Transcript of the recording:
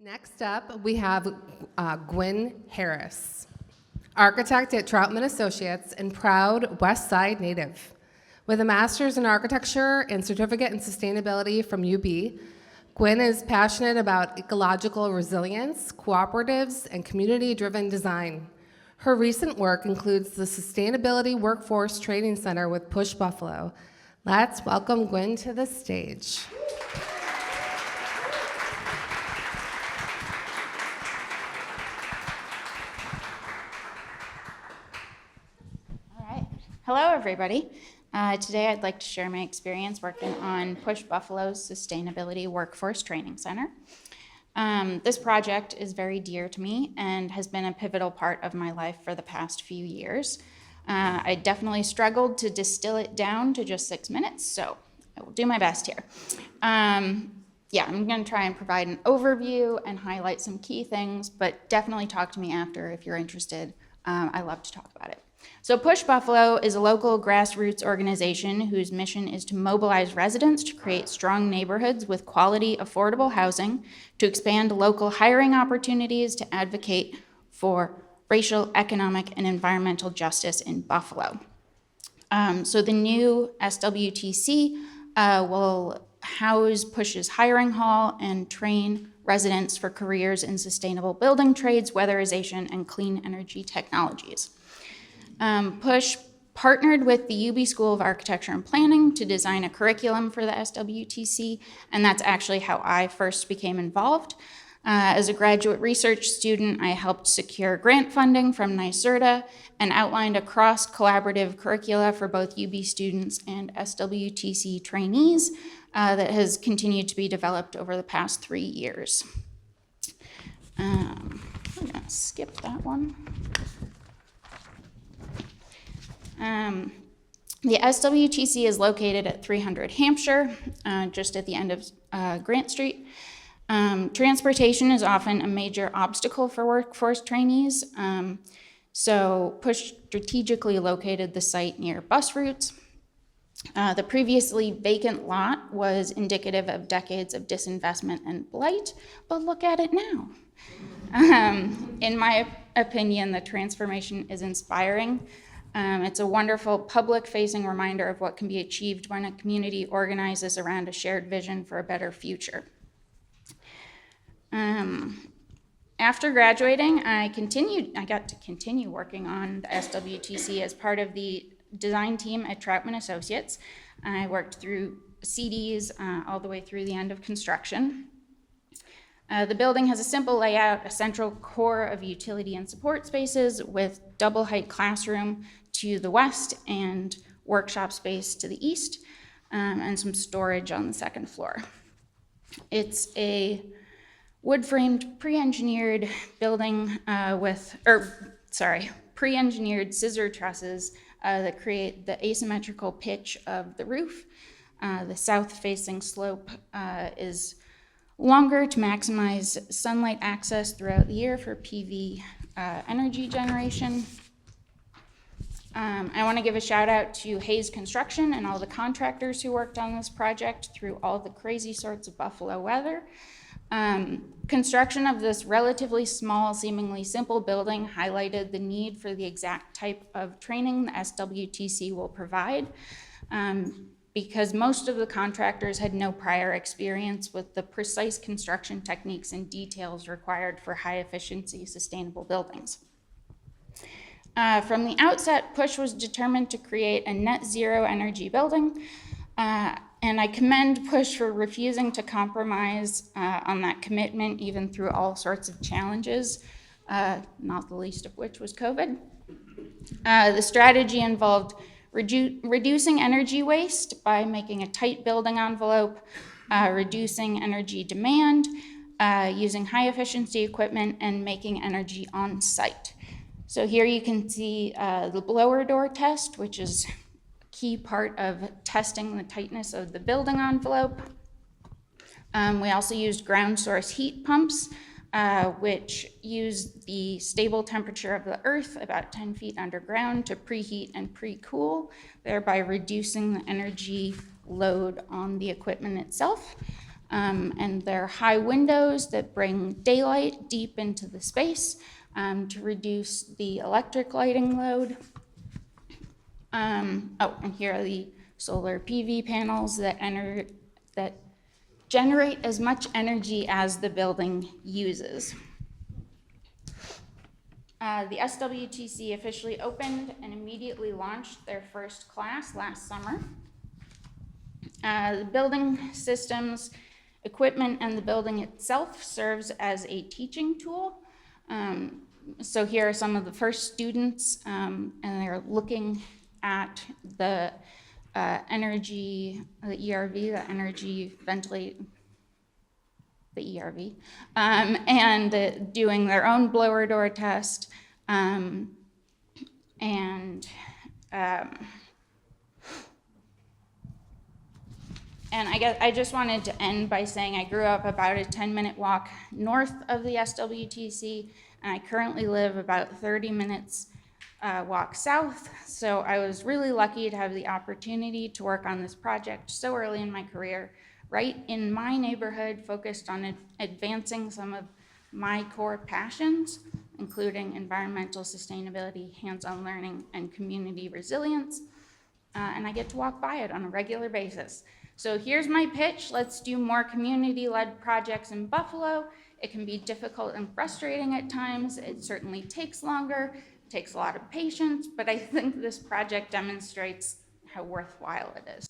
Next up, we have Gwyneth Harris, architect at Troutman Associates and proud West Side native. With a master's in architecture and certificate in sustainability from UB, Gwyn is passionate about ecological resilience, cooperatives, and community-driven design. Her recent work includes the Sustainability Workforce Training Center with Push Buffalo. Let's welcome Gwyn to the stage. Hello, everybody. Today I'd like to share my experience working on Push Buffalo's Sustainability Workforce Training Center. This project is very dear to me and has been a pivotal part of my life for the past few years. I definitely struggled to distill it down to just 6 minutes, so I will do my best here. I'm going to try and provide an overview and highlight some key things, but definitely talk to me after if you're interested. I love to talk about it. So Push Buffalo is a local grassroots organization whose mission is to mobilize residents to create strong neighborhoods with quality, affordable housing, to expand local hiring opportunities, to advocate for racial, economic, and environmental justice in Buffalo. So the new SWTC will house Push's hiring hall and train residents for careers in sustainable building trades, weatherization, and clean energy technologies. Push partnered with the UB School of Architecture and Planning to design a curriculum for the SWTC, and that's actually how I first became involved. As a graduate research student, I helped secure grant funding from NYSERDA and outlined a cross-collaborative curricula for both UB students and SWTC trainees that has continued to be developed over the past 3 years. I'm gonna skip that one. The SWTC is located at 300 Hampshire, just at the end of Grant Street. Transportation is often a major obstacle for workforce trainees, so Push strategically located the site near bus routes. The previously vacant lot was indicative of decades of disinvestment and blight, but look at it now. In my opinion, the transformation is inspiring. It's a wonderful public-facing reminder of what can be achieved when a community organizes around a shared vision for a better future. After graduating, I got to continue working on the SWTC as part of the design team at Troutman Associates. I worked through CDs all the way through the end of construction. The building has a simple layout, a central core of utility and support spaces with double height classroom to the west and workshop space to the east, and some storage on the second floor. It's a wood-framed, pre-engineered building pre-engineered scissor trusses that create the asymmetrical pitch of the roof. The south-facing slope is longer to maximize sunlight access throughout the year for PV energy generation. I want to give a shout out to Hayes Construction and all the contractors who worked on this project through all the crazy sorts of Buffalo weather. Construction of this relatively small, seemingly simple building highlighted the need for the exact type of training the SWTC will provide. Because most of the contractors had no prior experience with the precise construction techniques and details required for high-efficiency, sustainable buildings. From the outset, Push was determined to create a net zero energy building, and I commend Push for refusing to compromise on that commitment, even through all sorts of challenges, not the least of which was COVID. The strategy involved reducing energy waste by making a tight building envelope, reducing energy demand, using high efficiency equipment, and making energy on site. So here you can see the blower door test, which is a key part of testing the tightness of the building envelope. We also used ground source heat pumps, which use the stable temperature of the earth about 10 feet underground to preheat and pre-cool, thereby reducing the energy load on the equipment itself. And they're high windows that bring daylight deep into the space to reduce the electric lighting load. And here are the solar PV panels that generate as much energy as the building uses. The SWTC officially opened and immediately launched their first class last summer. The building systems, equipment, and the building itself serves as a teaching tool. So here are some of the first students, and they're looking at the energy, the ERV, the energy ventilate, the ERV, and doing their own blower door test, and I guess I just wanted to end by saying I grew up about a 10-minute walk north of the SWTC, and I currently live about 30 minutes walk south. So I was really lucky to have the opportunity to work on this project so early in my career, right in my neighborhood, focused on advancing some of my core passions, including environmental sustainability, hands-on learning, and community resilience. And I get to walk by it on a regular basis. So here's my pitch. Let's do more community-led projects in Buffalo. It can be difficult and frustrating at times. It certainly takes longer, takes a lot of patience, but I think this project demonstrates how worthwhile it is.